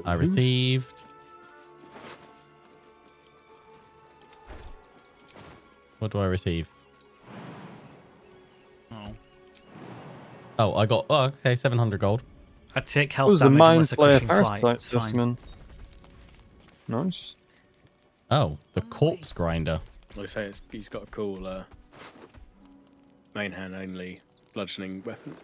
I received. What do I receive? Oh, I got. Oh, okay, 700 gold. I take It health was the damage Mind unless a Flayer crushing flight. Parasite It's fine. Specimen. Nice. Oh, the corpse grinder. Like I say, he's got a cool main hand only bludgeoning weapon.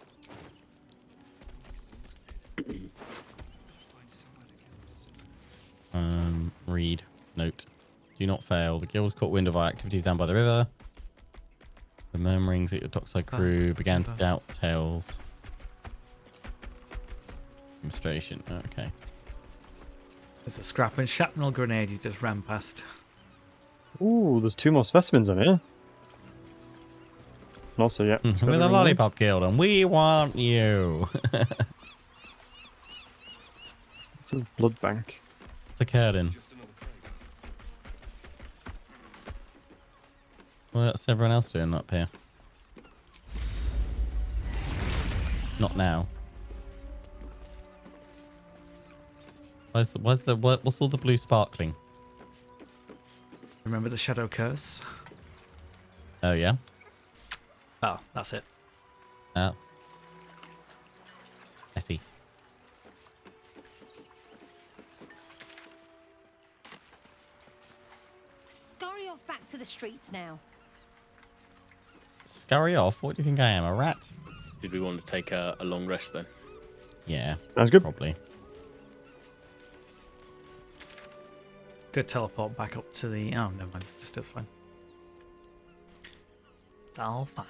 Read. Note. Do not fail. The guild's caught wind of our activities down by the river. The murmurings at your dockside crew began to doubt tales. Demonstration. Okay. There's a scrap and shrapnel grenade you just ran past. Ooh, there's 2 more specimens in here. And also, yeah. it's got We're a the ring Lollipop Guild and we want you. It's a blood bank. It's a curtain. What's everyone else doing up here? Not now. What's all the blue sparkling? Remember the shadow curse? Oh yeah. Oh, that's it. Oh. I see. Scurry off back to the streets now. Scurry off? What do you think I am, a rat? Did we want to take a long rest then? Yeah. That's good. Probably. Good teleport back up to the... Oh, never mind. It's still fine. It's all fine.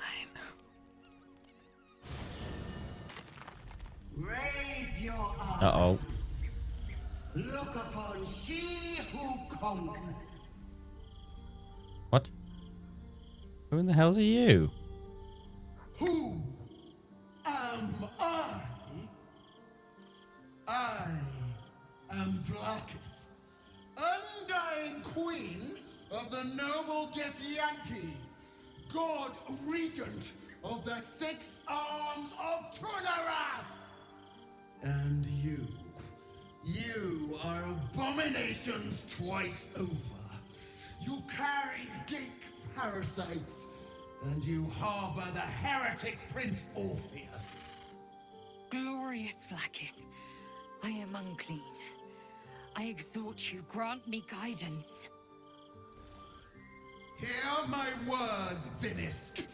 Raise your arms. Uh-oh. Look upon she who conquers. What? Who in the hell's are you? Who am I? I am Vlaakith, undying queen of the noble Githyanki, god regent of the 6 arms of Tunarath. And you are abominations twice over. You carry geek parasites, and you harbor the heretic Prince Orpheus. Glorious Vlaakith, I am unclean. I exhort you, grant me guidance. Hear my words, Vinisk.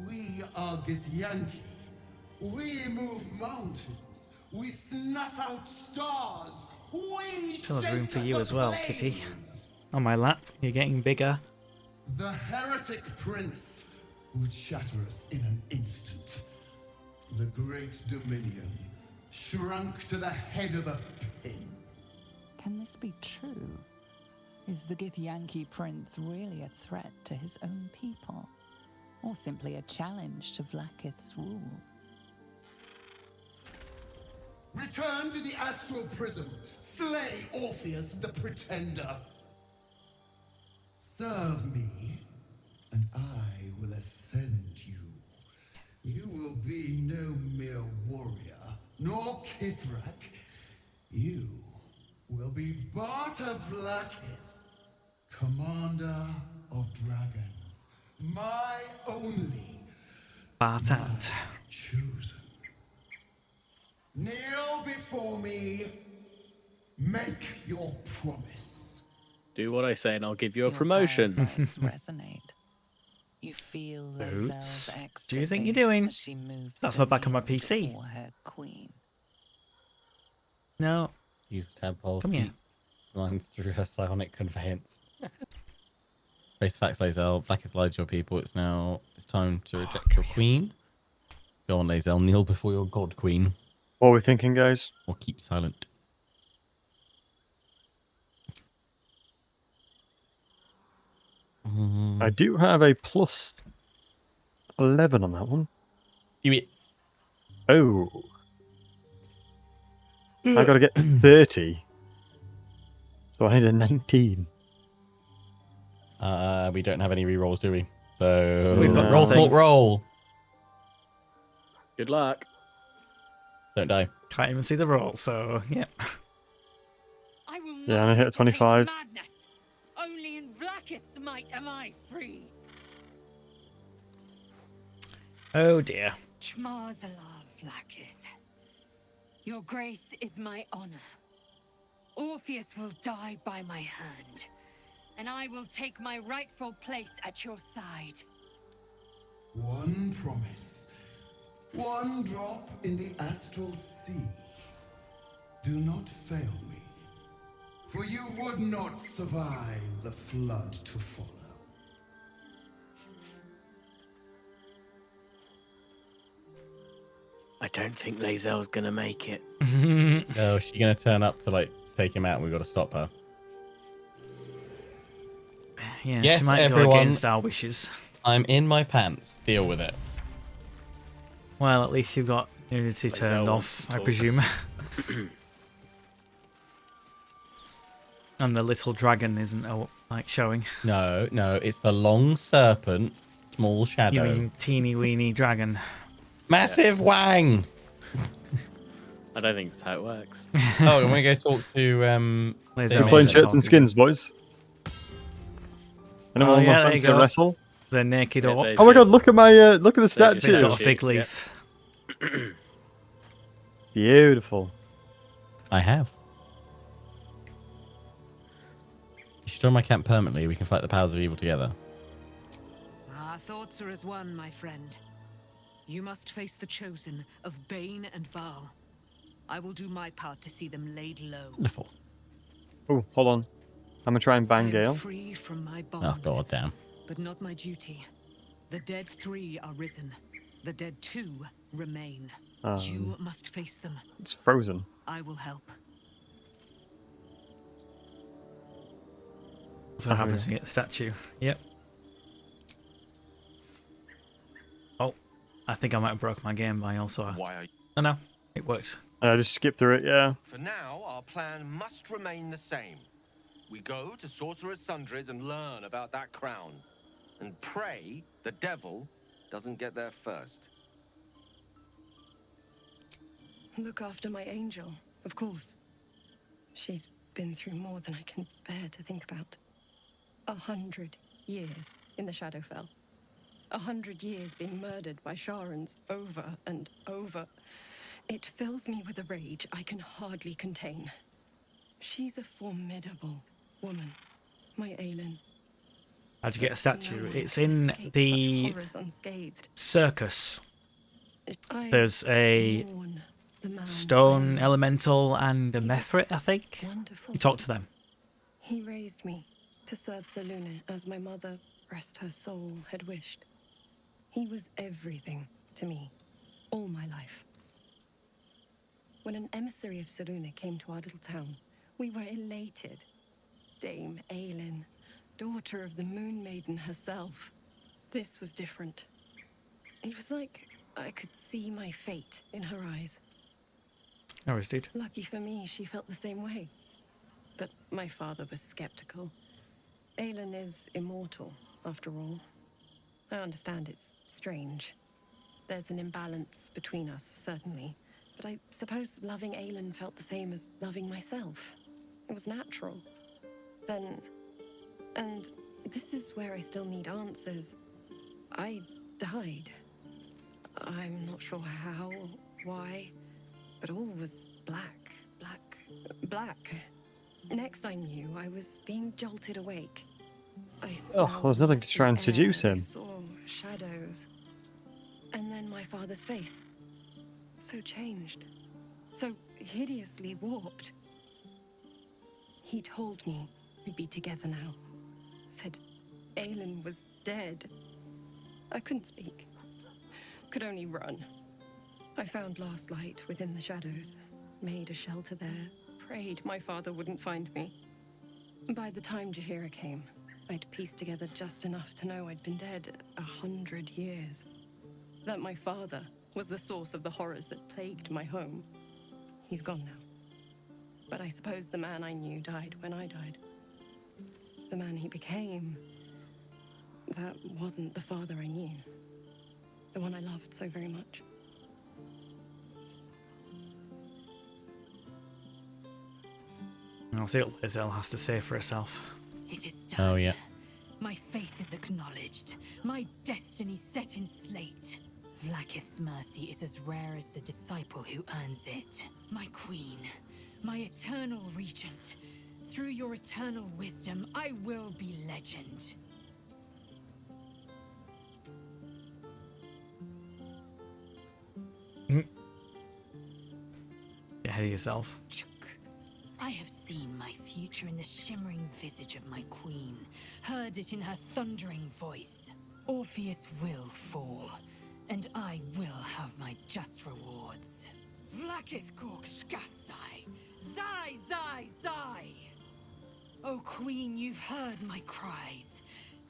We are Githyanki. We move mountains. We snuff out stars. We Sure, there's room shake for you the as well, Kitty. plains. On my lap, you're getting bigger. The heretic prince would shatter us in an instant. The great dominion shrunk to the head of a pin. Can this be true? Is the Githyanki prince really a threat to his own people? Or simply a challenge to Vlaakith's rule? Return to the astral prism. Slay Orpheus the pretender. Serve me, and I will ascend you. You will be no mere warrior, nor Kithrak. You will be Barta Vlaakith, commander of dragons. My only Bartat. chosen. Kneel before me. Make your promise. Do what I say and I'll give you a Your promotion. parasites resonate. You feel Boots. Roselle's ecstasy Do you think you're doing? as she moves That's to my back on my kneel PC. before her queen. No. Use tab Come here. lines through her psionic conveyance. Face the facts, Lazel. Vlaakith lied to your people. It's time to reject your queen. Go on, Lazel. Kneel before your god queen. What are we thinking, guys? Or keep silent. I do have a plus 11 on that one. Do it. Oh. I gotta get 30. So I need a 19. We don't have any rerolls, do we? So We've got roll, nothing. sport, roll. Good luck. Don't die. Can't even see the roll, so yeah. Yeah, and I not hit a entertain 25. Madness. Only in Vlaakith's might am I free. Oh dear. Chmarzala, Vlaakith. Your grace is my honor. Orpheus will die by my hand, and I will take my rightful place at your side. One promise. One drop in the astral sea. Do not fail me, for you would not survive the flood to follow. I don't think Lae'zel's gonna make it. Oh, she's gonna turn up to like take him out, and we've got to stop her. Yeah, Yes, she might go everyone. against our wishes. I'm in my pants. Deal with it. Well, at least you've got nudity Lae'zel turned wants off, to I talk. presume. And the little dragon isn't like showing. No, it's the long serpent, small You shadow, mean teeny weeny dragon? massive wang. I don't think that's how it works. Oh, I'm gonna go talk to Lae'zel We're We're Amazing. playing wants to shirts and talk skins, boys. Anyone want yeah, my there friends you to go. wrestle? The naked Yeah, orc. there's Oh my your- god, look at my look at the There's your He's statue. got a statue. fig Yeah. leaf. Beautiful. I have. You should join my camp permanently. We can fight the powers of evil together. Our thoughts are as one, my friend. You must face the chosen of Bane and Val. I will do my part to see them laid low. Wonderful. Oh, hold on. I'm gonna try and I bang am Gale. free from my Oh bonds, god damn. but not my duty. The dead 3 are risen. The dead 2 remain. You must face them. It's frozen. I will help. That's what happens when you get the statue. Yep. Oh, I think I might have broke my game by also. Why are you... No, it works. I just skipped through it, yeah. For now, our plan must remain the same. We go to Sorcerer's Sundries and learn about that crown. And pray the devil doesn't get there first. Look after my angel, of course. She's been through more than I can bear to think about. 100 years in the Shadowfell. 100 years being murdered by Sharans over and over. It fills me with a rage I can hardly contain. She's a formidable woman, my Aelin. How'd you get a But statue? no one It's could in escape such the horrors unscathed. circus. I There's a mourn the man stone I knew. elemental and a He was Methrit, I think. Wonderful. You talk to them. He raised me to serve Selûne as my mother, rest her soul, had wished. He was everything to me, all my life. When an emissary of Selûne came to our little town, we were elated. Dame Aelin, daughter of the Moon Maiden herself. This was different. It was like I could see my fate in her eyes. No worries, dude. Lucky for me, she felt the same way. But my father was skeptical. Aelin is immortal, after all. I understand it's strange. There's an imbalance between us, certainly. But I suppose loving Aelin felt the same as loving myself. It was natural. Then... And this is where I still need answers. I died. I'm not sure how, why, but all was black, black, black. Next I knew, I was being jolted awake. I smelled there's nothing to musty try and air, seduce I him. saw shadows. And then my father's face. So changed. So hideously warped. He told me we'd be together now. Said Aelin was dead. I couldn't speak. Could only run. I found last light within the shadows. Made a shelter there. Prayed my father wouldn't find me. By the time Jaheira came, I'd pieced together just enough to know I'd been dead 100 years. That my father was the source of the horrors that plagued my home. He's gone now. But I suppose the man I knew died when I died. The man he became, that wasn't the father I knew. The one I loved so very much. I'll see what Lizelle has to say for herself. It is done. Oh yeah. My faith is acknowledged. My destiny set in slate. Vlaakith's mercy is as rare as the disciple who earns it. My queen, my eternal regent. Through your eternal wisdom, I will be legend. Get ahead of yourself. I have seen my future in the shimmering visage of my queen, heard it in her thundering voice. Orpheus will fall, and I will have my just rewards. Vlaakith Gork Shkatsai, Zai Zai Zai! O queen, you've heard my cries.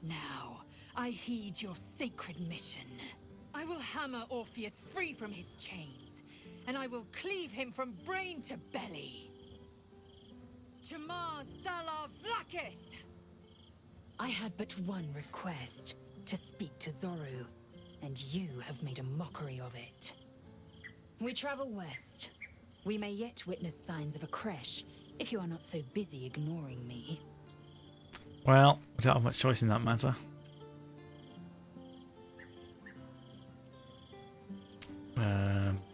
Now, I heed your sacred mission. I will hammer Orpheus free from his chains, and I will cleave him from brain to belly. Jamar Salah Vlaakith! I had but one request, to speak to Zoru, and you have made a mockery of it. We travel west. We may yet witness signs of a crash, if you are not so busy ignoring me. Well, we don't have much choice in that matter.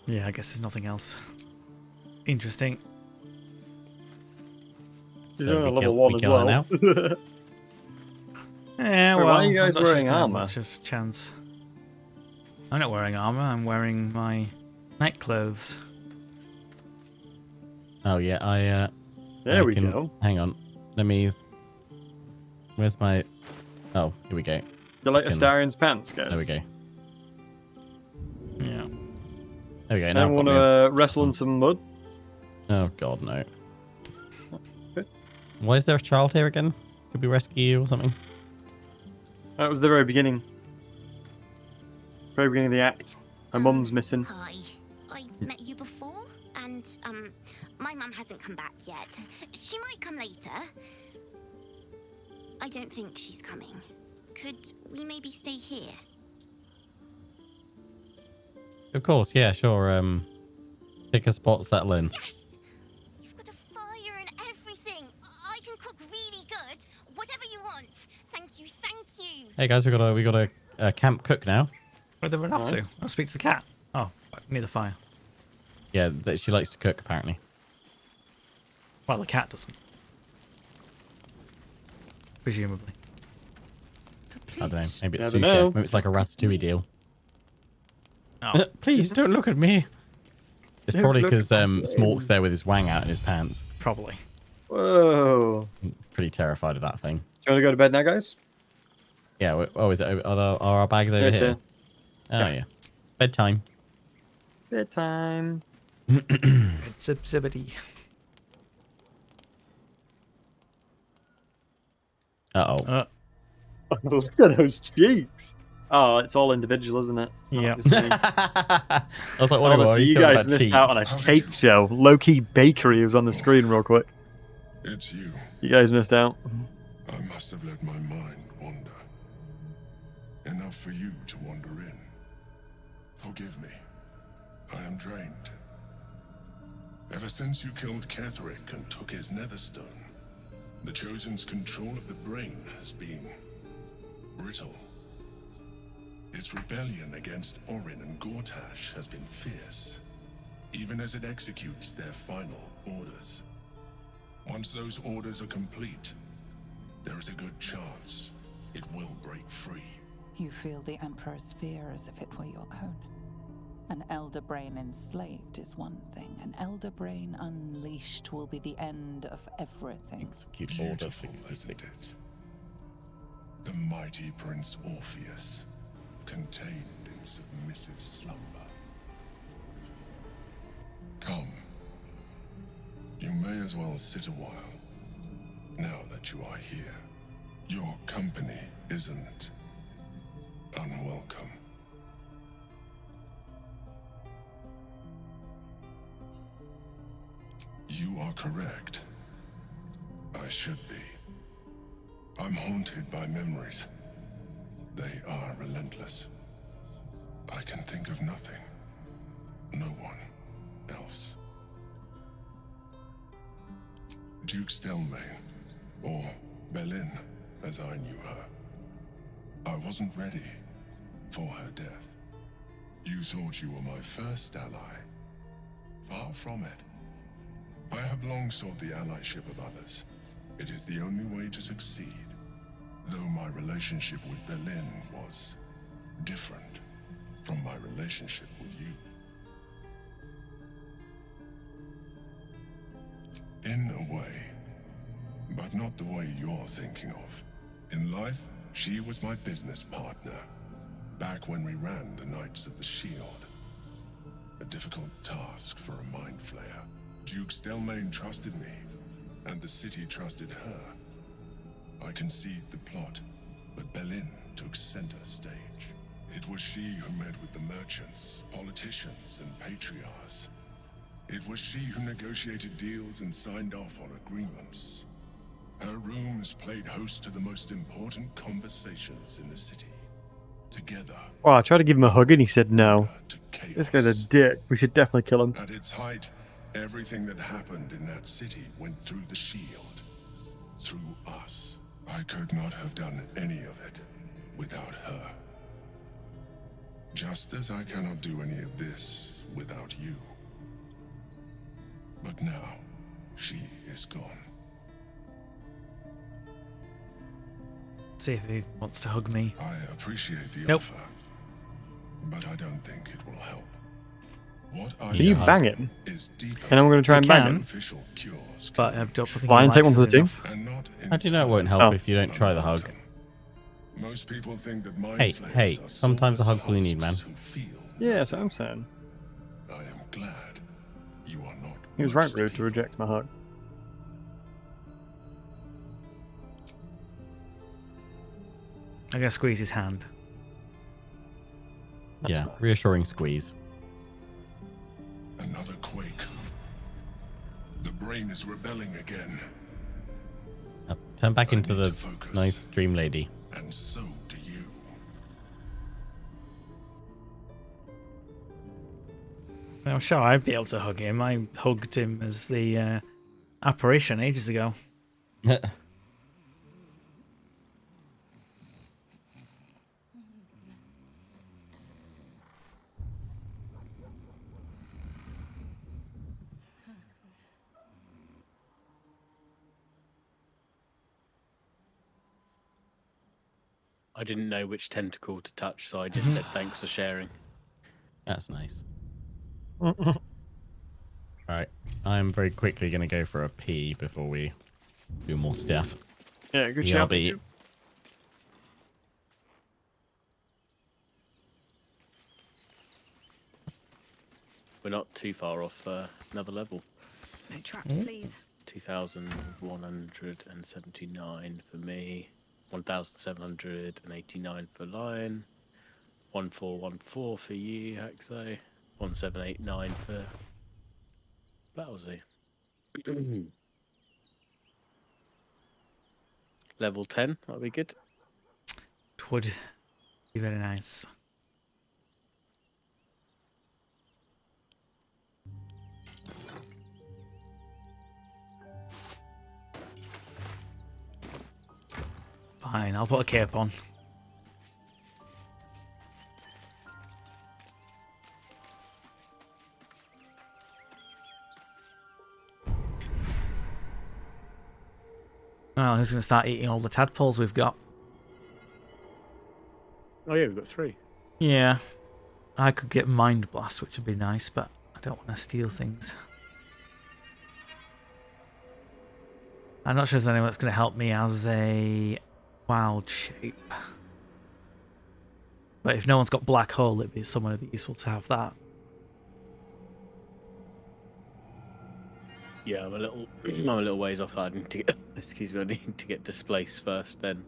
Yeah, I guess there's nothing else interesting. He's So on a we level kill- 1 we as kill her well. now? Yeah, Wait, well, why are you guys I'm not sure wearing she's gonna have armor? much of chance. I'm not wearing armor. I'm wearing my night clothes. Oh yeah, There I we can, go. Hang on. Let me. Where's my? Oh, here we go. You're like Can- Astarion's pants, guys. There we go. Yeah. There we go. Now I've Anyone got want me to wrestle in some mud? Oh god, no. Okay. Why is there a child here again? Could we rescue you or something? That was the very beginning. Very beginning of the act. My mum's missing. Hi. I met you before, and, my mum hasn't come back yet. She might come later. I don't think she's coming. Could we maybe stay here? Of course, yeah, sure. Pick a spot, settle in. Yes! You've got a fire and everything. I can cook really good. Whatever you want. Thank you, thank you. Hey guys, we got a camp cook now. Where'd they run off to? Nice. I'll speak to the cat. Oh, near the fire. Yeah, that she likes to cook apparently. Well, the cat doesn't. Presumably. I don't know. Maybe it's Never sous know. chef. Maybe it's like a ratatouille deal. Oh, Please don't look at me. It's Don't probably look because at me. Smork's there with his wang out in his pants. probably. Whoa. Pretty terrified of that thing. Do you want to go to bed now, guys? Yeah. Oh, is it? Are our bags over It's here? Oh yeah. Bedtime. Bedtime. It's zibbity. Uh oh. Look at those cheeks. Oh, it's all individual, isn't it? It's not Yeah. just me. I was like, what Honestly, you guys missed out on a cheeks? cake show. Low-key bakery was on the screen real quick. It's you. You guys missed out. I must have let my mind wander. Enough for you to wander in. Forgive me. I am drained. Ever since you killed Ketheric and took his netherstone, the Chosen's control of the brain has been brittle. Its rebellion against Orin and Gortash has been fierce, even as it executes their final orders. Once those orders are complete, there is a good chance it will break free. You feel the Emperor's fear as if it were your own. An elder brain enslaved is one thing. An elder brain unleashed will be the end of everything. Execute order Beautiful, isn't 66. it? The mighty Prince Orpheus, contained in submissive slumber. Come. You may as well sit a while, now that you are here. Your company isn't unwelcome. You are correct. I should be. I'm haunted by memories. They are relentless. I can think of nothing. No one else. Duke Stelmane, or Belin, as I knew her. I wasn't ready for her death. You thought you were my first ally. Far from it. I have long sought the allyship of others. It is the only way to succeed. Though my relationship with Belin was different from my relationship with you. In a way, but not the way you're thinking of. In life, she was my business partner, back when we ran the Knights of the Shield. A difficult task for a mind flayer. Duke Stelmane trusted me, and the city trusted her. I conceived the plot, but Belin took center stage. It was she who met with the merchants, politicians, and patriarchs. It was she who negotiated deals and signed off on agreements. Her rooms played host to the most important conversations in the city. Together. Oh, I tried to give him a hug and he said no. This guy's a dick. We should definitely kill him. At its height, everything that happened in that city went through the shield. Through us. I could not have done any of it without her. Just as I cannot do any of this without you. But now, she is gone. See if he wants to hug me. I appreciate the offer, but I don't think it will help. What I Can you bang him? And I'm going to try and You bang can, him. but I don't think Fine, he take one likes for the us team. enough. How do you know it won't help if you don't try the hug? Most people think that mind Hey, flayers hey, are sometimes the soulless hug's all you need, man. hosts who feel. Yeah, that's what I'm saying. I am glad you are not. He was right, rude, to reject my hug. I'm gonna squeeze his hand. Yeah, reassuring squeeze. Another quake. The brain is rebelling again. Turn back into the nice dream lady. And so do you. I'm sure I'd be able to hug him. I hugged him as the apparition ages ago. I didn't know which tentacle to touch, so I just said thanks for sharing. That's nice. Right, I'm very quickly going to go for a pee before we do more stuff. Yeah, good job. BRB. We're not too far off another level. No traps, please. 2,179 for me. 1,789 for Lion. 1,414 for you, Haxo. 1,789 for Bowsy. Level 10, that'll be good. It would be very nice. Fine, I'll put a cape on. Well, who's going to start eating all the tadpoles we've got? Oh yeah, we've got 3. Yeah. I could get Mind Blast, which would be nice, but I don't want to steal things. I'm not sure if there's anyone that's going to help me as a wild shape. But if no one's got Black Hole, it'd be somewhere that'd be useful to have that. Yeah, I'm a little ways off. I need to get, excuse me, I need to get Displace first, then.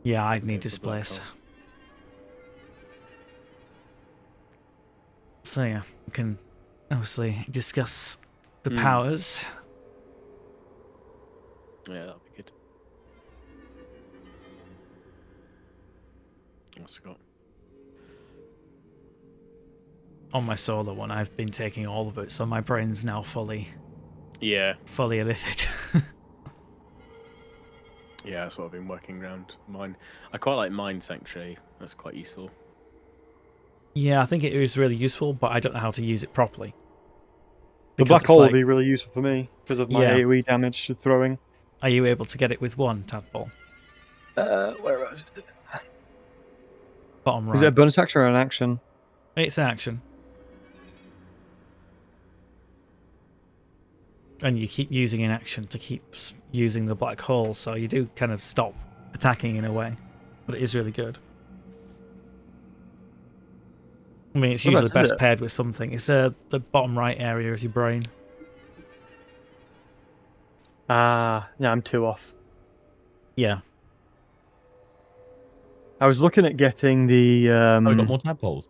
Yeah, I'd need for Black Displace. Hole. So yeah, we can obviously discuss the Mm. powers. Yeah, that'll be good. What's it got? On my solo one, I've been taking all of it, so my brain's now fully Yeah. fully illithid. Yeah, that's what I've been working around. Mine. I quite like Mine Sanctuary. That's quite useful. Yeah, I think it is really useful, but I don't know how to use it properly. The Because black it's hole like- will be really useful for me because of my Yeah. AoE damage to throwing. Are you able to get it with one tadpole? Where is it? Bottom right. Is it a bonus action or an action? It's an action. And you keep using an action to keep using the black hole, so you do kind of stop attacking in a way. But it is really good. I mean, it's Whereabouts usually is best it? paired with something. It's the bottom right area of your brain. Ah, yeah, I'm 2 off. Yeah. I was looking at getting the. Oh, we got more tadpoles.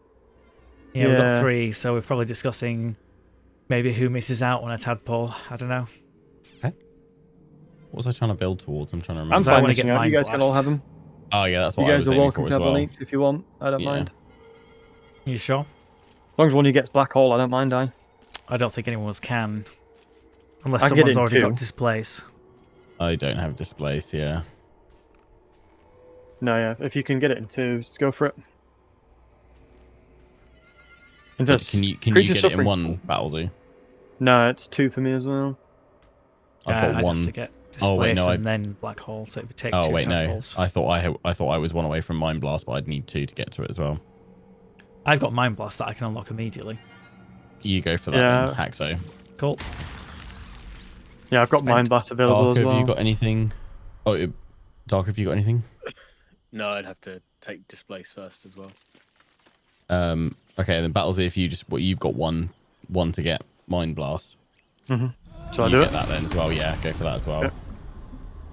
Yeah, we've got Yeah. 3, so we're probably discussing maybe who misses out on a tadpole. I don't know. What was I trying to build towards? I'm trying to remember. I'm So I fine wanna missing get out. You Mind guys can all Blast. have them. Oh yeah, that's You what I guys was are aiming welcome for to as have one well. each if you want. I don't Yeah. mind. You sure? As long as one of you gets black hole, I don't mind. I don't think anyone's can. Unless I get someone's it in already 2. got displace. I don't have displace. Yeah. No, yeah. If you can get it in 2, just go for it. And But just can you creature get it in suffering. one battle zoo? No, it's 2 for me as well. I've got I'd one. have to get Oh wait, displace no. and then black hole, so it would take Oh 2 wait, no. tadpoles. I thought I was one away from Mind Blast, but I'd need 2 to get to it as well. I've got Mind Blast that I can unlock immediately. You go for that Yeah. then, Haxo. Cool. Yeah, I've got Spent. Mind Blast available Dark, as well. have you got anything? Oh, Dark, have you got anything? No, I'd have to take Displace first as well. Okay, then Battles, if you just you've got one to get Mind Blast. Mm-hmm. So I you do get it? that then as well. Yeah, go for that as well. Yep.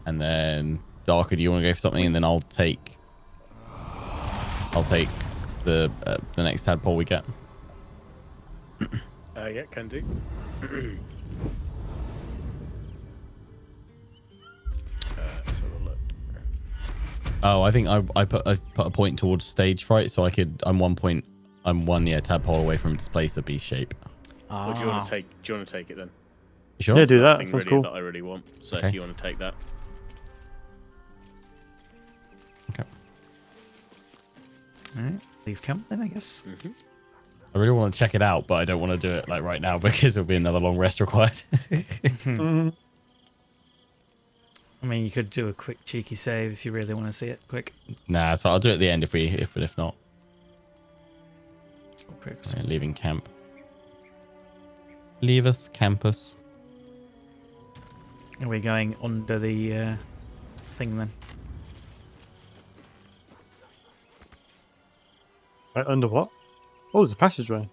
And then Darker, do you want to go for something? And then I'll take the next tadpole we get. Yeah, can do. Let's have a look. Oh, I think I put a point towards stage fright, so I'm 1 point. I'm 1 tadpole away from displace a beast shape. Or do you want to take? Do you want to take it then? You sure? Yeah, do that. Nothing Sounds really cool. that I really want. So Okay. if you want to take that, Okay. Alright, leave camp then, I guess. I really want to check it out, but I don't want to do it like right now because there'll be another long rest required. Mhm. I mean, you could do a quick cheeky save if you really want to see it quick. Nah, so I'll do it at the end if not. Quick. Yeah, leaving camp. Leave us campus. Are we going under the thing then? Right, under what? Oh, there's a passageway.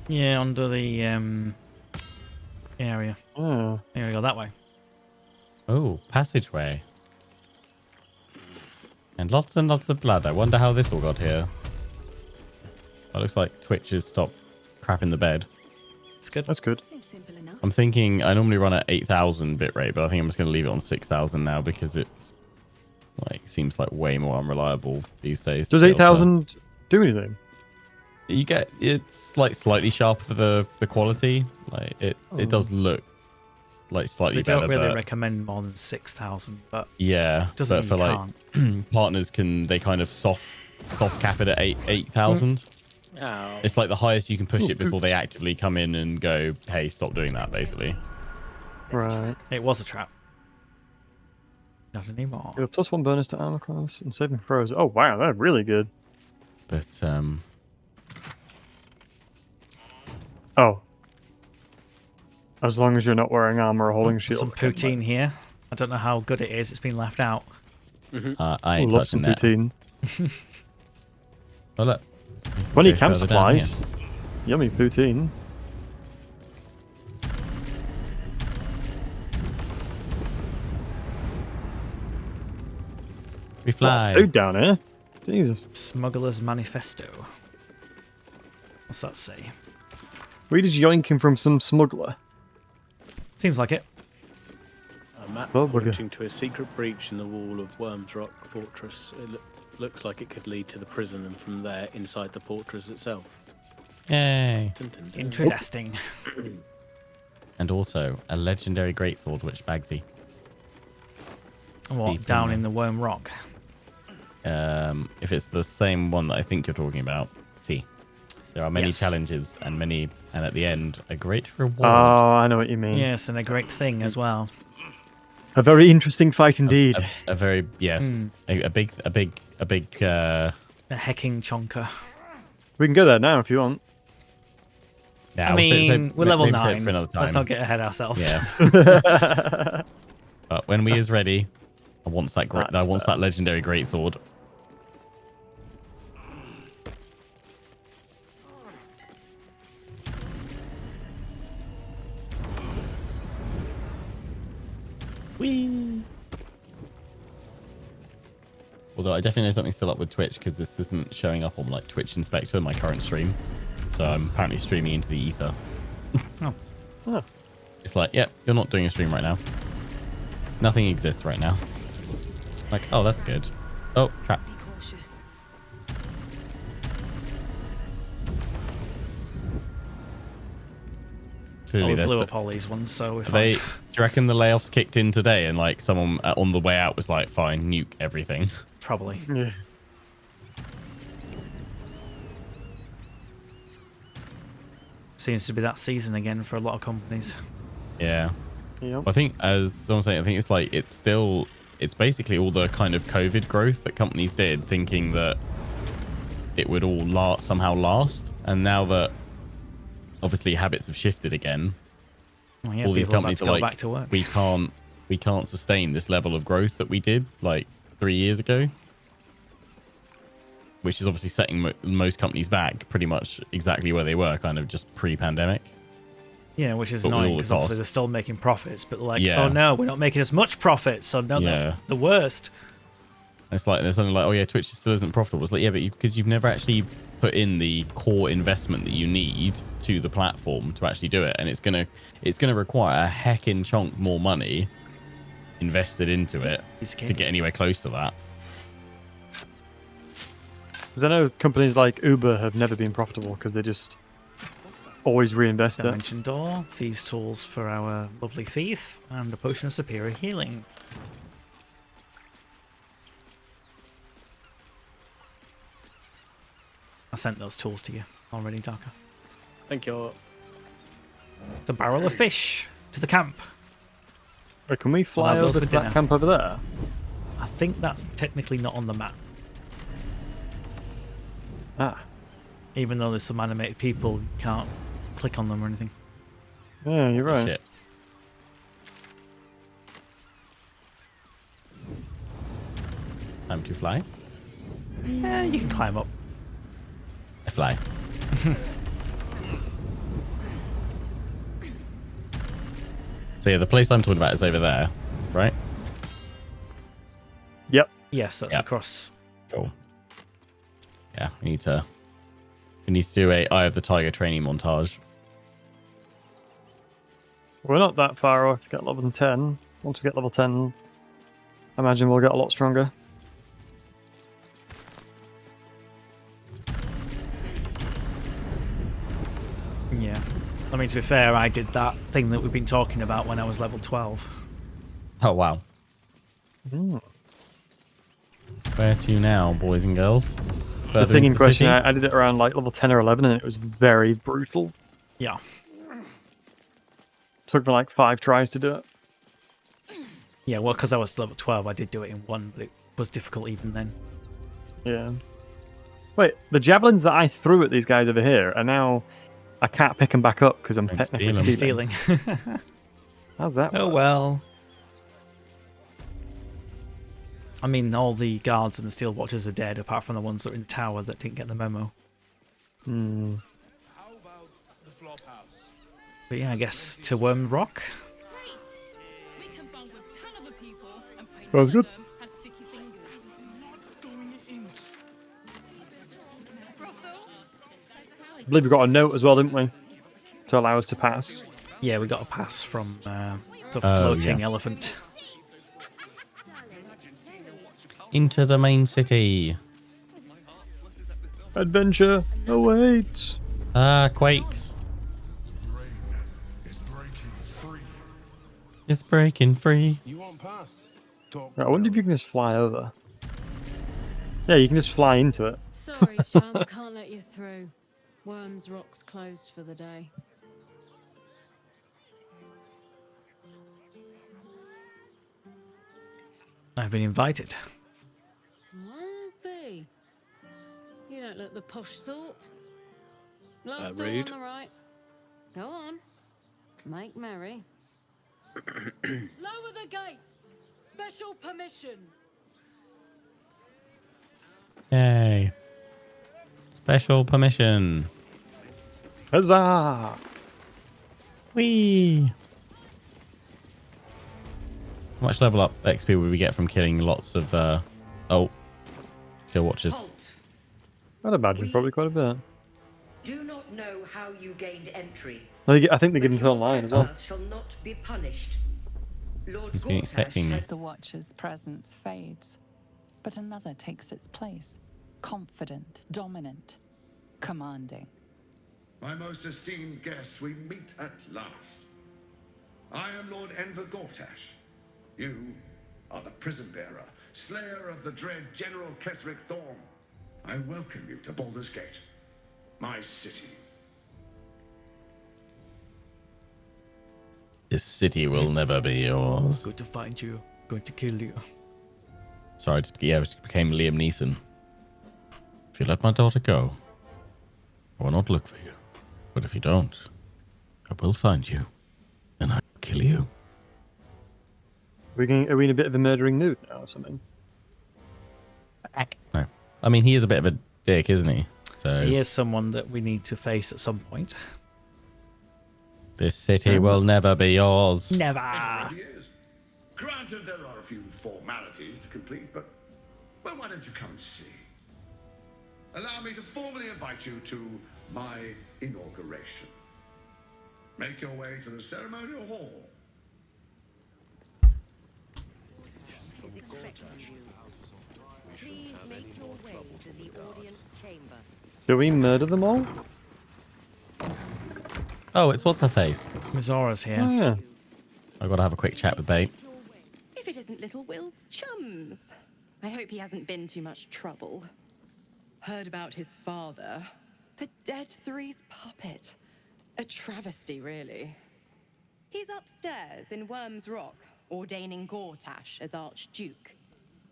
Yeah, under the area. Oh. There we go, that way. Oh, passageway. And lots of blood. I wonder how this all got here. It looks like Twitch has stopped crapping the bed. It's good. That's good. Seems simple enough. I'm thinking I normally run at 8,000 bitrate, but I think I'm just going to leave it on 6,000 now because it's seems like way more unreliable these days. Does to be able to- 8,000 do anything? You get it's like slightly sharper for the quality. Like it does look like slightly They don't better. really but recommend more than 6,000, but yeah, doesn't but for mean you like partners they kind of soft cap it at 8,000. Ow. It's like the highest you can push it before they actively come in and go, hey, stop doing that, basically. Right. it was a trap. Not anymore. You have +1 bonus to armor class and saving throws. Oh wow, they're really good. But Oh. As long as you're not wearing armor or holding shield. Some poutine here. I don't know how good it is. It's been left out. I ain't Love touching some that. poutine. Oh look. 20 Go camp further down supplies. Yummy poutine. We Lot of fly. food down here. Jesus. Smuggler's Manifesto. What's that say? We just yoinking from some smuggler. Seems like it. A map Oh, bugger. pointing to a secret breach in the wall of Worm's Rock Fortress. It looks like it could lead to the prison and from there inside the fortress itself. Yay! Interesting. And also a legendary greatsword, which Bagsy. What, down in the Worm Rock? If it's the same one that I think you're talking about, see, there are many Yes. challenges and at the end, a great reward. Oh, I know what you mean. Yes, and a great thing as well. A very interesting fight indeed. A very yes, a big. A hecking chonker. We can go there now if you want. Yeah, I mean, we're level maybe save it 9. for another time. Let's not get ahead of ourselves. Yeah. But when we is ready, I want that great. That's I want fair. that legendary greatsword. Whee! Although I definitely know something's still up with Twitch because this isn't showing up on like Twitch Inspector, my current stream. So I'm apparently streaming into the ether. Oh. It's like, yep, you're not doing a stream right now. Nothing exists right now. Like, oh, that's good. Oh, trap. Be cautious. Clearly, we there's blew up all these ones, so we're do you fine. reckon the layoffs kicked in today and like someone on the way out was like, fine, nuke everything? Probably. Yeah. Seems to be that season again for a lot of companies. Yeah. Yep. I think, as someone saying, I think it's like it's basically all the kind of COVID growth that companies did, thinking that it would all somehow last, and now that obviously habits have shifted again, Well, yeah, all these people have had companies to are go like, back to work. we can't sustain this level of growth that we did like 3 years ago, which is obviously setting most companies back pretty much exactly where they were, kind of just pre-pandemic. Yeah, which is But with all annoying the because obviously costs. they're still making profits, but like, Yeah. oh no, we're not making as much profit, so no, Yeah. that's the worst. It's like there's something like, oh yeah, Twitch still isn't profitable. It's like, yeah, but because you've never actually put in the core investment that you need to the platform to actually do it, and it's gonna require a heckin' chunk more money invested into it to get anywhere close to that. Because I know companies like Uber have never been profitable because they just always reinvest it. Dimension door, thieves' tools for our lovely thief, and a potion of superior healing. I sent those tools to you already, Darker. Thank you. The barrel of fish to the camp. Wait, can we fly have those over for to that dinner. camp over there? I think that's technically not on the map. Ah. Even though there's some animated people, you can't click on them or anything. Yeah, you're right. Ships. Time to fly. Yeah, you can climb up. I fly. So yeah, the place I'm talking about is over there, right? Yep. Yes, that's Yep. across. Cool. Yeah, we need to do a Eye of the Tiger training montage. We're not that far off to get level 10. Once we get level 10, I imagine we'll get a lot stronger. Yeah. I mean, to be fair, I did that thing that we've been talking about when I was level 12. Oh wow. Where to now, boys and girls? The Further thing in into the question, city? I did it around like level 10 or 11 and it was very brutal. Yeah. Took me like 5 tries to do it. Yeah, well, because I was level 12, I did do it in one, but it was difficult even then. Yeah. Wait, the javelins that I threw at these guys over here are now... I can't pick them back up because I'm technically stealing. How's that Oh work? well. I mean, all the guards and the steel watchers are dead, apart from the ones that are in the tower that didn't get the memo. Hmm. But yeah, I guess to Worm Rock. That was good. I believe we got a note as well, didn't we? To allow us to pass. Yeah, we got a pass from the Oh, floating yeah. elephant. Into the main city. Adventure awaits. Ah, quakes. It's breaking free. It's breaking free. You want past? Talk. Right, I wonder if you can just fly over. Yeah, you can just fly into it. Sorry, chum, can't let you through. Worms Rock's closed for the day. I've been invited. B. You don't look the posh sort. Last door on Rude. the right. Go on. Make merry. Lower the gates. Special permission. Yay. Special permission. Huzzah! Whee! How much level up XP would we get from killing lots of, still watchers? I'd imagine probably quite a bit. Do not know how you gained entry. I think they give them to online as well. Trespass shall not be punished. Lord He's been expecting me. The Watcher's presence fades, but another takes its place. Confident, dominant, commanding. My most esteemed guest, we meet at last. I am Lord Enver Gortash. You are the prison bearer, slayer of the dread General Ketheric Thorm. I welcome you to Baldur's Gate, my city. This city will never be yours. Going to find you. Going to kill you. Sorry, I just became Liam Neeson. If you let my daughter go, I will not look for you. But if you don't, I will find you, and I will kill you. Are we in a bit of a murdering mood now or something? No. I mean, he is a bit of a dick, isn't he? So He is someone that we need to face at some point. this city will never be yours. Never. Granted, there are a few formalities to complete, but, well, why don't you come and see? Allow me to formally invite you to my inauguration. Make your way to the ceremonial hall. Is expecting you. Please make your way to the audience chamber. Do we murder them all? Oh, it's what's her face? Mizora's here. Oh, yeah. I've got to have a quick chat with Bait. If it isn't little Will's chums. I hope he hasn't been too much trouble. Heard about his father. The Dead Three's puppet. A travesty, really. He's upstairs in Worms Rock, ordaining Gortash as Archduke.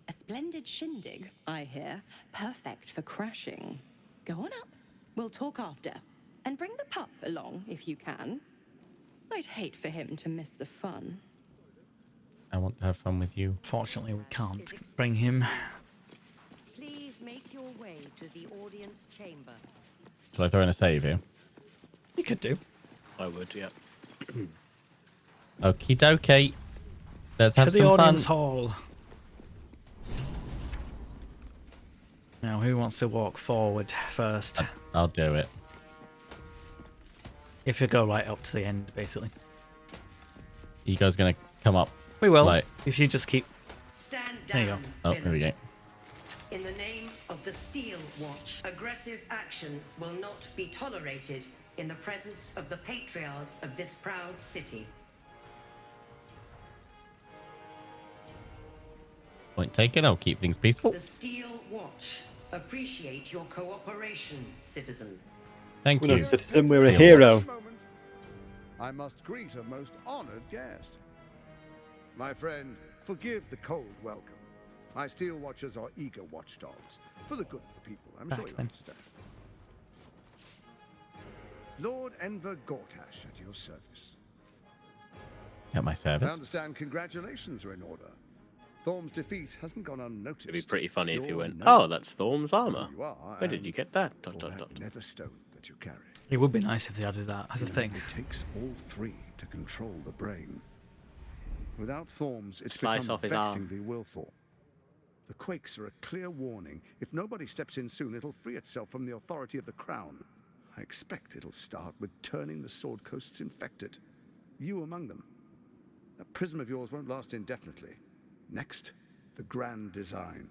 A splendid shindig, I hear. Perfect for crashing. Go on up. We'll talk after. And bring the pup along, if you can. I'd hate for him to miss the fun. I want to have fun with you. Fortunately, we can't bring him. Please make your way to the audience chamber. Shall I throw in a save here? You could do. I would, yeah. Okie dokie. Let's have to the some audience fun. hall. Now, who wants to walk forward first? I'll do it. If you go right up to the end, basically. You guys gonna come up? We will. Like, if you just keep. Stand There you down. go. oh, here we go. In the name of the Steel Watch, aggressive action will not be tolerated in the presence of the patriarchs of this proud city. Point taken. I'll keep things peaceful. The Steel Watch appreciate your cooperation, citizen. Thank We're you. not a citizen, we're a Steel hero. Watch. I must greet a most honored guest. My friend, forgive the cold welcome. My Steel Watchers are eager watchdogs, for the good of the people. I'm sure you understand. Lord Enver Gortash at your service. At my I service. understand congratulations are in order. Thorm's defeat hasn't gone unnoticed. It'd be pretty funny if you You're went, known oh, that's Thorm's armor. who you are, Where did and you get that? for that nether stone that you carry. It would be nice if they added that as a You know, thing. It takes all three to control the brain. Without Thorms, it's Slice become off his arm. vexingly willful. The quakes are a clear warning. If nobody steps in soon, it'll free itself from the authority of the crown. I expect it'll start with turning the Sword Coasts infected. You among them. That prism of yours won't last indefinitely. Next, the grand design.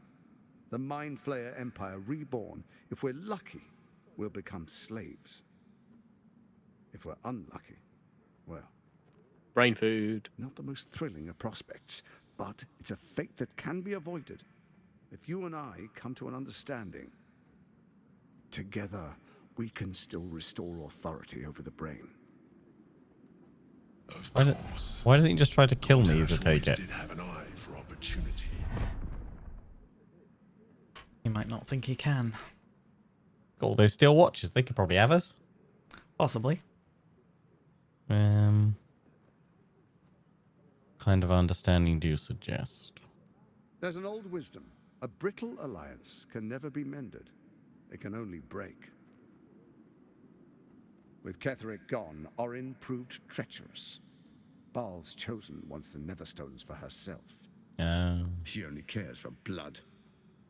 The Mind Flayer Empire reborn. If we're lucky, we'll become slaves. If we're unlucky, well, brain food. Not the most thrilling of prospects, but it's a fate that can be avoided. If you and I come to an understanding, together we can still restore authority over the brain. Why doesn't he just try to kill me to take it? Did have an eye for opportunity. He might not think he can. Got all those steel watches. They could probably have us. Possibly. Kind of understanding do you suggest? There's an old wisdom. A brittle alliance can never be mended. It can only break. With Ketheric gone, Orin proved treacherous. Baal's chosen wants the Netherstones for herself. She only cares for blood.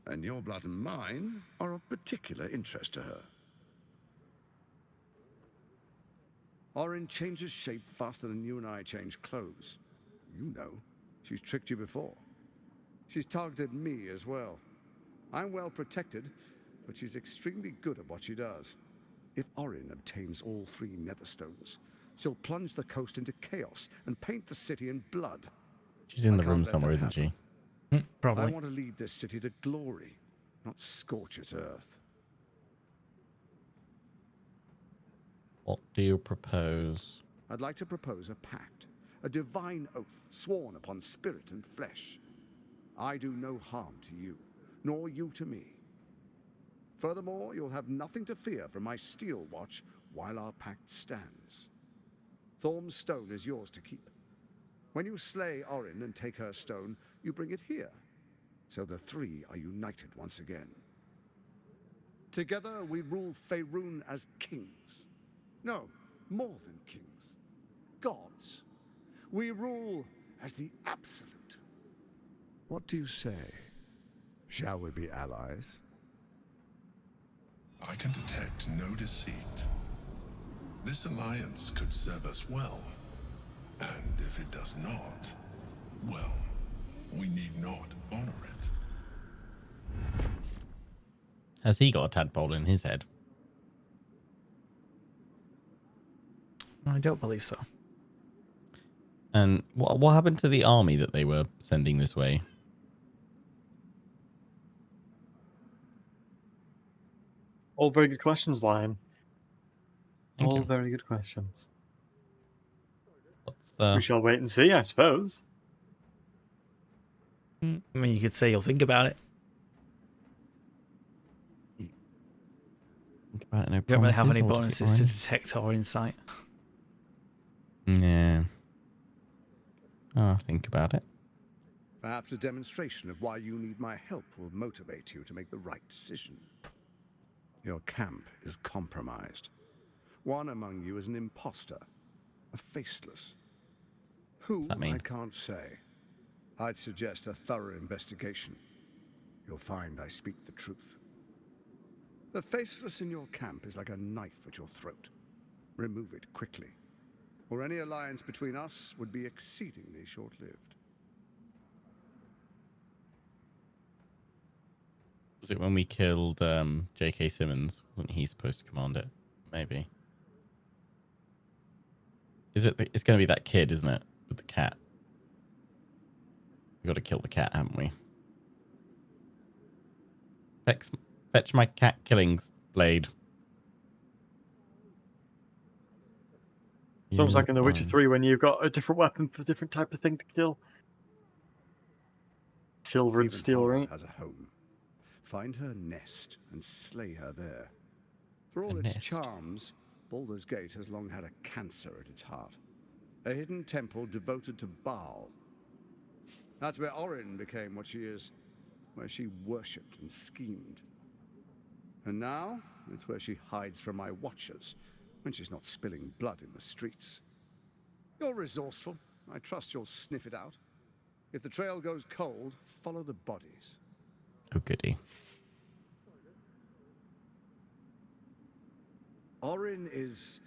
And your blood and mine are of particular interest to her. Orin changes shape faster than you and I change clothes. You know, she's tricked you before. She's targeted me as well. I'm well protected, but she's extremely good at what she does. If Orin obtains all 3 Netherstones, she'll plunge the coast into chaos and paint the city in blood. She's in the room somewhere, isn't she? Probably. I want to lead this city to glory, not scorch its earth. What do you propose? I'd like to propose a pact, a divine oath sworn upon spirit and flesh. I do no harm to you, nor you to me. Furthermore, you'll have nothing to fear from my steel watch while our pact stands. Thorm's stone is yours to keep. When you slay Orin and take her stone, you bring it here, so the 3 are united once again. Together we rule Faerun as kings. No, more than kings. Gods. We rule as the absolute. What do you say? Shall we be allies? I can detect no deceit. This alliance could serve us well. And if it does not, well, we need not honor it. Has he got a tadpole in his head? I don't believe so. And what happened to the army that they were sending this way? All very good questions, Lion. Thank All you. very good questions. We shall wait and see, I suppose. I mean, you could say you'll think about it. Think about it, no You don't really have promises, any or bonuses keep to going? detect or insight. Yeah. I'll think about it. Perhaps a demonstration of why you need my help will motivate you to make the right decision. Your camp is compromised. One among you is an imposter, a faceless. Who, What's that mean? I can't say. I'd suggest a thorough investigation. You'll find I speak the truth. The faceless in your camp is like a knife at your throat. Remove it quickly, or any alliance between us would be exceedingly short-lived. Was it when we killed J.K. Simmons? Wasn't he supposed to command it? Maybe. Is it? It's going to be that kid, isn't it? With the cat. We got to kill the cat, haven't we? Fetch my cat killings blade. It's almost like in The Witcher Fine. 3 when you've got a different weapon for a different type of thing to kill. Silver and Even steel, Horror right? has a home. Find her nest and slay her there. For all A its nest. charms, Baldur's Gate has long had a cancer at its heart. A hidden temple devoted to Baal. That's where Orin became what she is, where she worshipped and schemed. And now, it's where she hides from my watchers, when she's not spilling blood in the streets. You're resourceful. I trust you'll sniff it out. If the trail goes cold, follow the bodies. Oh, goody. Orin is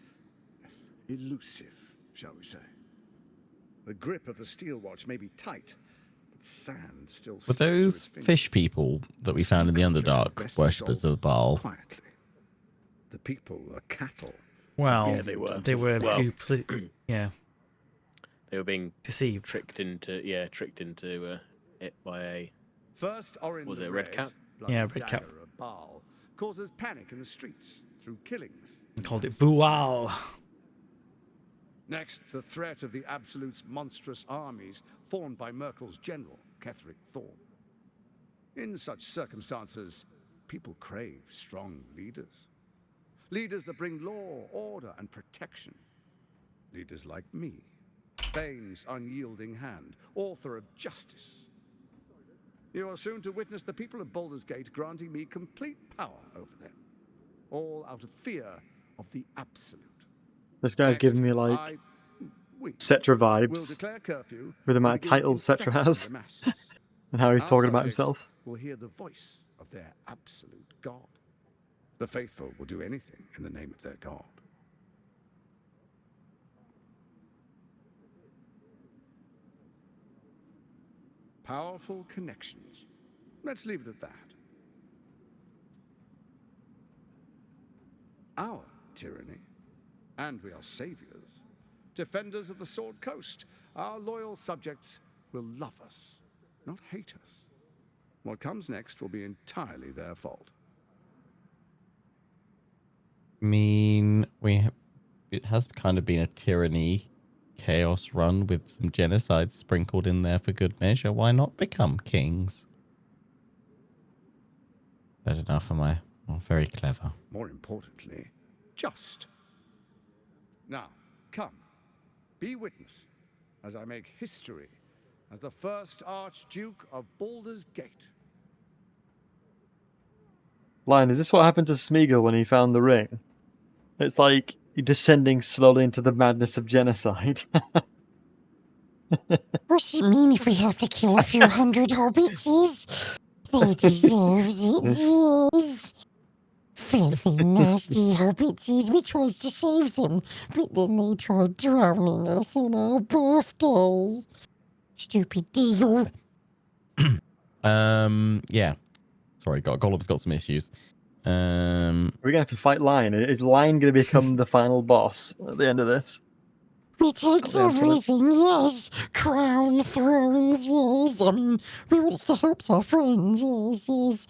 elusive, shall we say. The grip of the steel watch may be tight, but sand still Were slips through those its fingers. fish people that we found in the Underdark worshippers of Baal? Quietly. The people are cattle, Well, Yeah, they were. Well, yeah. They were being deceived, tricked into it by a. First, Orin Was the it Red Cap? bloody Yeah, Red Cap. dagger of Baal, causes panic in the streets through killings. They called it Bual. Next, the threat of the Absolute's monstrous armies formed by Merkel's general, Ketheric Thorn. In such circumstances, people crave strong leaders. Leaders that bring law, order, and protection. Leaders like me, Bane's unyielding hand, author of justice. You are soon to witness the people of Baldur's Gate granting me complete power over them, all out of fear of the Absolute. This guy's giving me like Cetra vibes with the amount of titles Cetra has and how he's talking about himself. Will hear the voice of their absolute God. The faithful will do anything in the name of their God. Powerful connections. Let's leave it at that. Our tyranny. And we are saviors, defenders of the Sword Coast. Our loyal subjects will love us, not hate us. What comes next will be entirely their fault. I mean, it has kind of been a tyranny chaos run with some genocide sprinkled in there for good measure. Why not become kings? Good enough, am I? Well, very clever. More importantly, just. Now, come, be witness as I make history as the first Archduke of Baldur's Gate. Lion, is this what happened to Smeagol when he found the ring? It's like you're descending slowly into the madness of genocide. What's it mean if we have to kill a few hundred hobbitses? They deserve it, yes. Filthy, nasty hobbitses. We tried to save them, but then they tried drowning us on our birthday. Stupid deal. Yeah. Sorry, Gollum's got some issues. We're gonna have to fight Lion. Is Lion gonna become the final boss at the end of this? We take everything, yes. Crown, thrones, yes. I mean, we want to help our friends, yes, yes.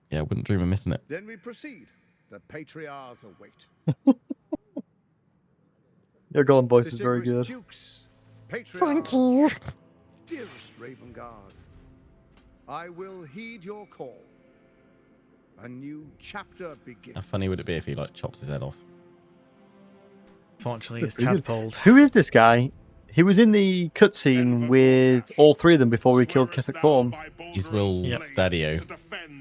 Yeah, I wouldn't dream of missing it. Then we proceed. The Patriarchs await. Your Gollum voice is very good. Dukes, Thank you. Dearest Ravengard, I will heed your call. A new chapter begins. How funny would it be if he like chops his head off? Fortunately, it's tadpoled. Who is this guy? He was in the cutscene with all three of them before we killed Ketheric Thorn. He's Will's Daddy-o.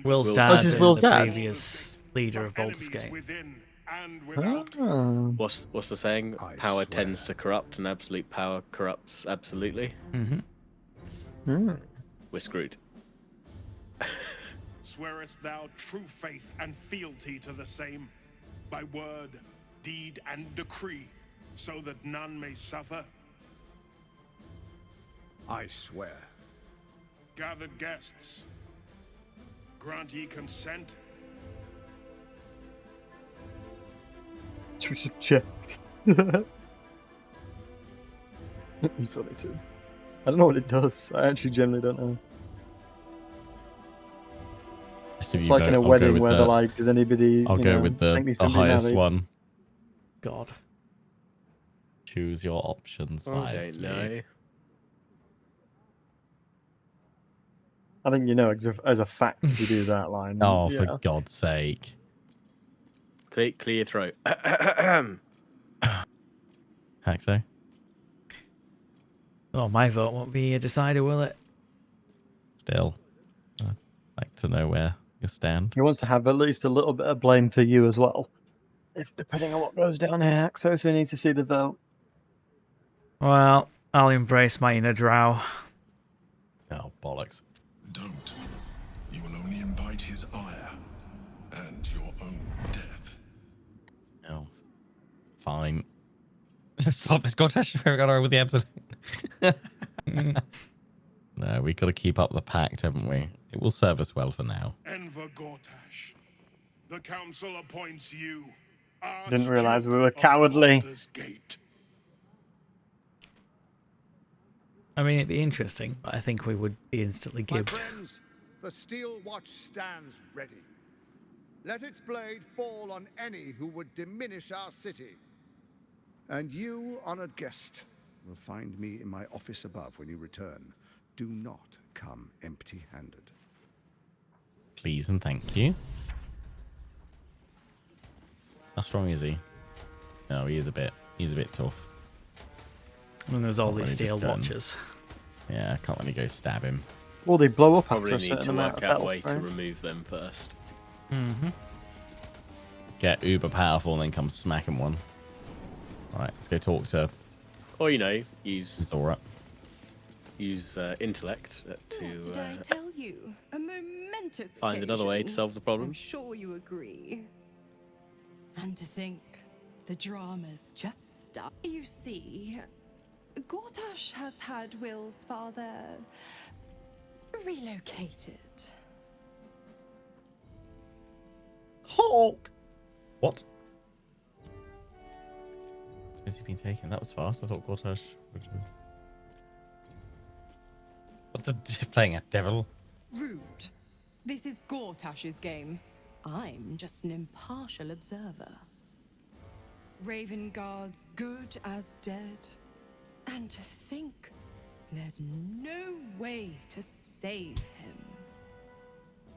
Will's dad, Oh, this is Will's the dad? previous leader of Baldur's Gate. Oh. What's the saying? Power tends to corrupt, and absolute power corrupts absolutely. We're screwed. Swearest thou true faith and fealty to the same, by word, deed, and decree, so that none may suffer? I swear. Gathered guests, grant ye consent? We should checked. He's funny too. I don't know what it does. I actually generally don't know. It's like in a wedding where they're like, does anybody... I'll go with the highest one. God. Choose your options wisely. I think you know as a fact if you do that line. Oh, yeah. for God's sake. Clear your throat. Haxo? Oh, my vote won't be a decider, will it? Still, I'd like to know where you stand. He wants to have at least a little bit of blame for you as well. If depending on what goes down here, Axo, so he needs to see the vote. Well, I'll embrace my inner Drow. Oh, bollocks. Don't. You will only invite his ire and your own death. Oh, fine. Stop this, Gortash. We've got over with the episode. No, we got to keep up the pact, haven't we? It will serve us well for now. Enver Gortash, the council appoints you Didn't realise we were cowardly. I mean, it'd be interesting, but I think we would be instantly My gibbed. friends, the Steel Watch stands ready. Let its blade fall on any who would diminish our city. And you, honored guest, will find me in my office above when you return. Do not come empty-handed. Please and thank you. How strong is he? No, he's a bit tough. And there's all Can't these really steel just, watchers. Yeah, I can't really go stab him. Well, they blow up Probably after a need certain to amount work of out a health, way to right? remove them first. Mm-hmm. Get uber powerful and then come smack him one. Alright, let's go talk to Or, you know, use Zora. Use intellect to Did I tell you? A momentous find another way to occasion. solve the problem. I'm sure you agree. And to think, the drama's just start. You see, Gortash has had Will's father relocated. Hulk! What? Has he been taken? That was fast. I thought Gortash would have... What the... Playing a devil? Rude. This is Gortash's game. I'm just an impartial observer. Raven Guard's good as dead. And to think there's no way to save him.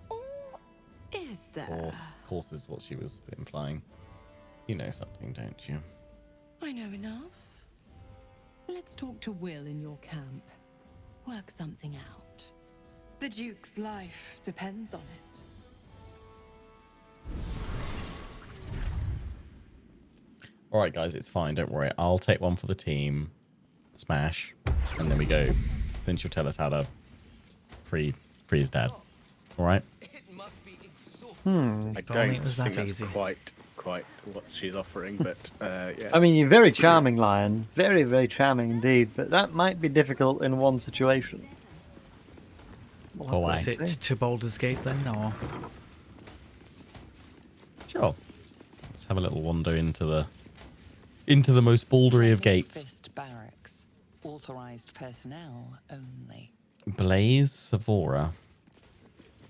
Or is there? Of course is what she was implying. You know something, don't you? I know enough. Let's talk to Will in your camp. Work something out. The Duke's life depends on it. Alright guys, it's fine, don't worry. I'll take one for the team. Smash. And then we go. Then she'll tell us how to free his dad. Alright? I Only don't it was think that that's easy. quite what she's offering, but yes. I mean, you're very charming, Lion. Very, very charming indeed. But that might be difficult in one situation. Is it to Baldur's Gate then, or? Sure. Let's have a little wander into the most baldery of gates. Fist barracks. Authorized personnel only. Blaze Savora.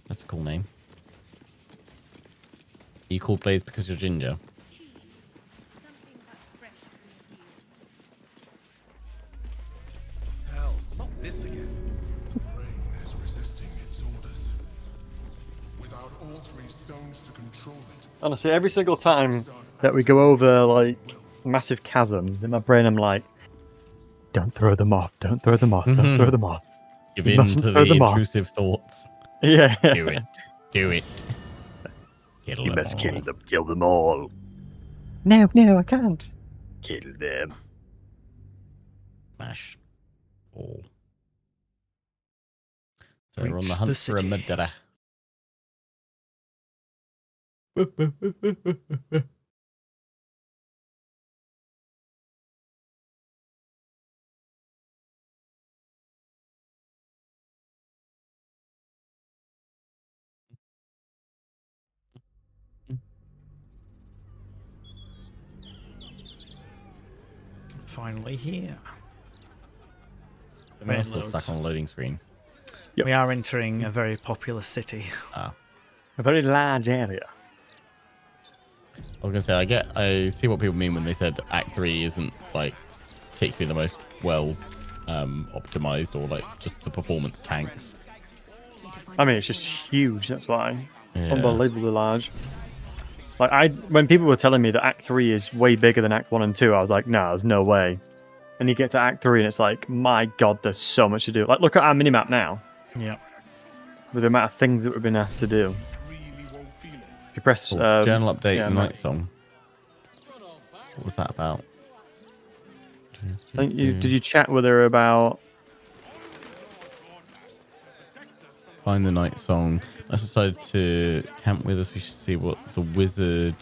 That's a cool name. Are you called Blaze because you're ginger? Hell, not this again. Rain is resisting its orders. Without all three stones to control it, Honestly, every single time that we go over like massive chasms in my brain, I'm like, "Don't throw them off! Don't throw them off! Don't throw them off!" Give You in mustn't to throw the them off. intrusive thoughts. Yeah. Do it. Do it. Kill You them must all. kill them. Kill them all. No, no, I can't. Kill them. Smash. All. So we're on Reach the the hunt for a city. murderer. Finally here. Am I Wait, still stuck loads. on a loading screen? We are entering a very populous city. Ah. A very large area. I was gonna say I see what people mean when they said Act 3 isn't like particularly the most well optimized or like just the performance tanks. I mean, it's just huge. That's why. Yeah. Unbelievably large. Like when people were telling me that Act 3 is way bigger than Act 1 and 2, I was like, no, there's no way. And you get to Act 3 and it's like, my god, there's so much to do. Like, look at our minimap now. Yeah. With the amount of things that we've been asked to do. If you press Journal update yeah, night song. What was that about? I think did you chat with her about Find the night song. Let's decide to camp with us. We should see what the wizard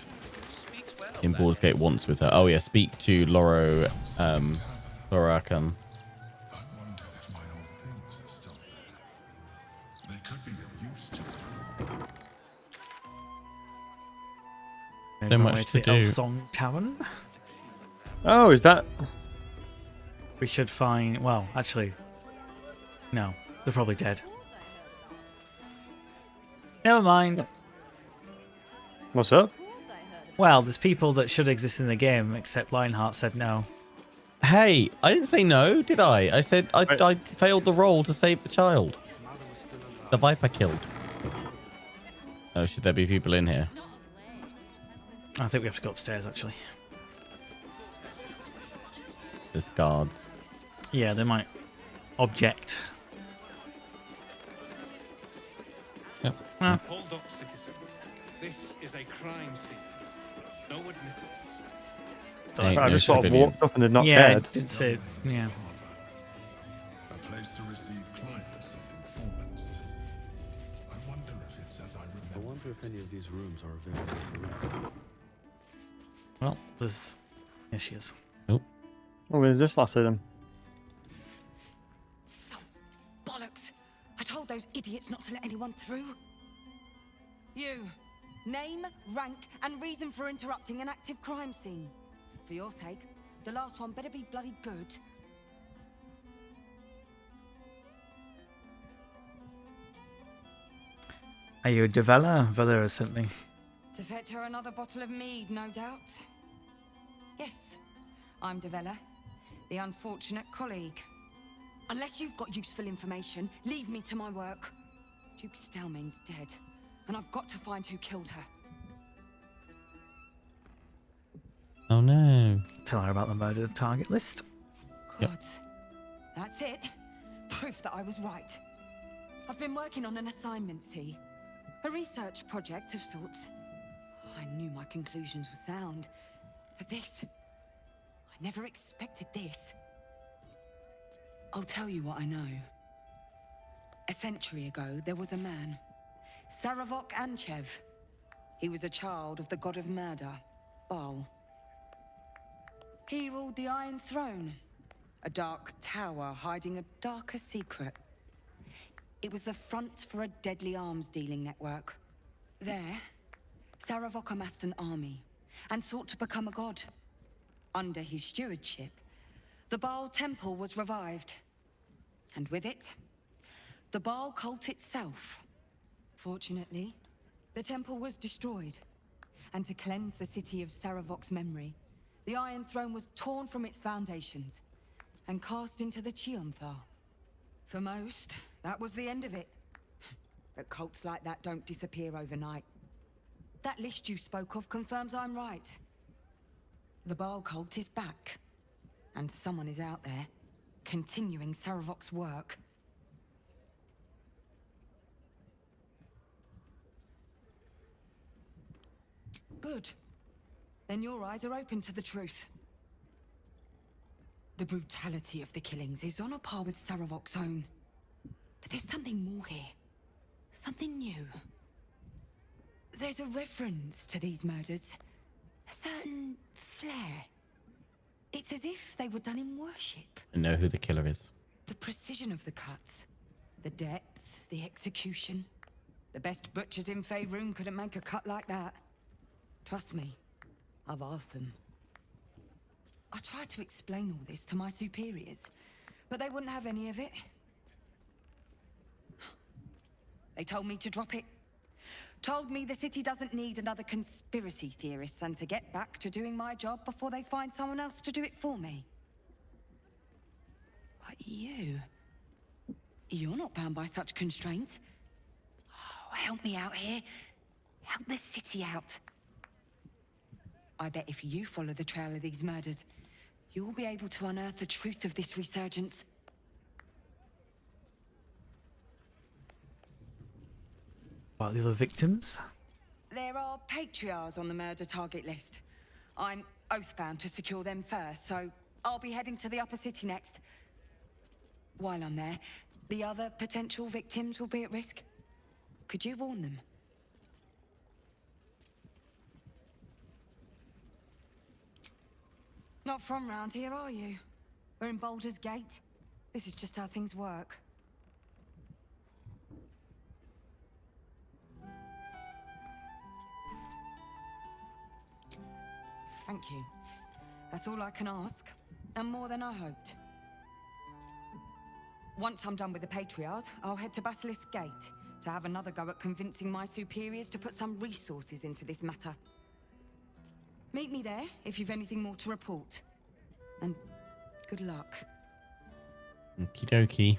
in Baldur's Gate wants with her. Oh yeah, speak to Loro Lorakan. So Made my way much to to the do. Elfsong Tavern. Oh, is that? We should find. Well, actually, no. They're probably dead. Never mind. What's up? Well, there's people that should exist in the game, except Lionheart said no. Hey, I didn't say no, did I? I said I failed the role to save the child. The Viper killed. Oh, should there be people in here? I think we have to go upstairs, actually. There's guards. Yeah, they might object. Yep. Hold up, citizen. This is a crime scene. No admittance. I just sort of walked up and did not yeah, cared. it did say, yeah. A place to receive clients and informants. I wonder if it's as I remember. I wonder if any of these rooms are available for rent. Well, there's... Here she is. Nope. Oh, where's this lassie then? Bollocks! I told those idiots not to let anyone through. You. Name, rank, and reason for interrupting an active crime scene. For your sake, the last one better be bloody good. Are you a Devella? Valera has sent me. To fetch her another bottle of mead, no doubt. Yes, I'm Devella, the unfortunate colleague. Unless you've got useful information, leave me to my work. Duke Stelmane's dead, and I've got to find who killed her. Oh no. Tell her about the murdered target list. Good. That's it. Proof that I was right. I've been working on an assignment, see? A research project of sorts. I knew my conclusions were sound. But this... I never expected this. I'll tell you what I know. A century ago, there was a man. Saravok Anchev. He was a child of the god of murder, Baal. He ruled the Iron Throne, a dark tower hiding a darker secret. It was the front for a deadly arms dealing network. There, Saravok amassed an army and sought to become a god. Under his stewardship, the Baal temple was revived. And with it, the Baal cult itself. Fortunately, the temple was destroyed. And to cleanse the city of Saravok's memory, the Iron Throne was torn from its foundations and cast into the Chionthal. For most, that was the end of it. But cults like that don't disappear overnight. That list you spoke of confirms I'm right. The Baal cult is back. And someone is out there, continuing Saravok's work. Good. Then your eyes are open to the truth. The brutality of the killings is on a par with Saravok's own. But there's something more here. Something new. There's a reference to these murders. A certain flair. It's as if they were done in worship. I know who the killer is. The precision of the cuts. The depth, the execution. The best butchers in Faerun couldn't make a cut like that. Trust me, I've asked them. I tried to explain all this to my superiors, but they wouldn't have any of it. They told me to drop it. Told me the city doesn't need another conspiracy theorist and to get back to doing my job before they find someone else to do it for me. But you're not bound by such constraints. Oh, help me out here. Help the city out. I bet if you follow the trail of these murders, you'll be able to unearth the truth of this resurgence. About the other victims? There are patriarchs on the murder target list. I'm oathbound to secure them first, so I'll be heading to the upper city next. While I'm there, the other potential victims will be at risk. Could you warn them? Not from round here, are you? We're in Baldur's Gate. This is just how things work. Thank you. That's all I can ask, and more than I hoped. Once I'm done with the Patriarchs, I'll head to Basilisk Gate to have another go at convincing my superiors to put some resources into this matter. Meet me there if you've anything more to report. And good luck. Okie dokie.